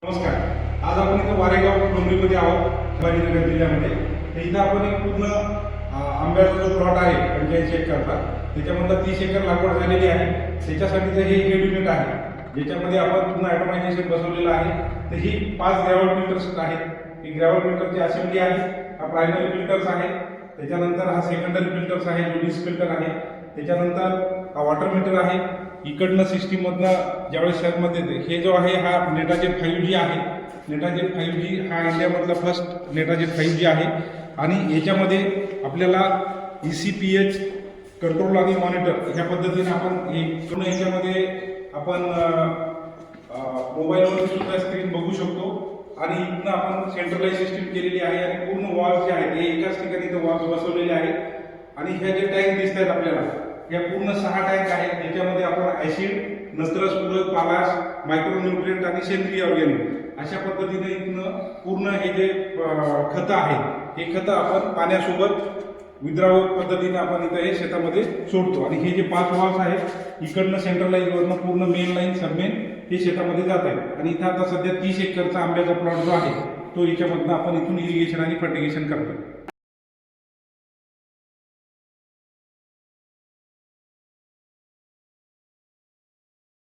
नमस्कार. आज आपण इथं वारेगाव डोंगरीमध्ये आहोत, संभाजीनगर जिल्ह्यामध्ये. तर इथं आपण एक पूर्ण आंब्याचा जो प्लॉट आहे 85 एकरचा, त्याच्यामधला 30 एकर लागवड झालेली आहे. त्याच्यासाठीचं हे हेड युनिट आहे, ज्याच्यामध्ये आपण पूर्ण ॲटोमायझेशन बसवलेलं आहे. तर ही 5 ग्रॅव्हल फिल्टर्स आहेत. ही ग्रॅव्हल फिल्टरची असेंब्ली आहे. हा प्रायमरी फिल्टर्स आहे. त्याच्यानंतर हा सेकंडरी फिल्टर्स आहे, जो डिस्क फिल्टर आहे. त्याच्यानंतर हा वॉटर मीटर आहे. इकडनं सिस्टीममधनं ज्यावेळेस शहरमध्ये येते, हे जो आहे हा नेटाजेट 5G आहे. नेटाजेट 5G हा इंडियामधला फर्स्ट नेटाजेट 5G आहे. आणि याच्यामध्ये आपल्याला ECPH कंट्रोल आणि मॉनिटर ह्या पद्धतीने आपण पूर्ण याच्यामध्ये आपण मोबाईलवर सुद्धा स्क्रीन बघू शकतो. आणि इथनं आपण सेंट्रलाइज सिस्टीम केलेली आहे. आणि पूर्ण वॉल्स जे आहेत हे एकाच ठिकाणी इथं वॉल्स बसवलेले आहेत. आणि ह्या जे टँक दिसत आहेत आपल्याला, या पूर्ण 6 टँक आहेत. याच्यामध्ये आपण ॲसिड, नत्रस, पूरक, पालाश, मायक्रोन्यूट्रिएंट आणि सेंद्रिय ऑर्गॅनिक अशा पद्धतीने इथनं पूर्ण हे जे खतं आहेत, हे खतं आपण पाण्यासोबत विद्रावक पद्धतीने आपण इथं हे शेतामध्ये सोडतो. आणि हे जे 5 वॉल्स आहेत, इकडनं सेंट्रलाइजवरनं पूर्ण मेन लाईन, सबमेन हे शेतामध्ये जात आहेत. आणि इथं आता सध्या 30 एकरचा आंब्याचा प्लॉट जो आहे, तो याच्यामधनं आपण इथून इरिगेशन आणि फर्टिगेशन करतो.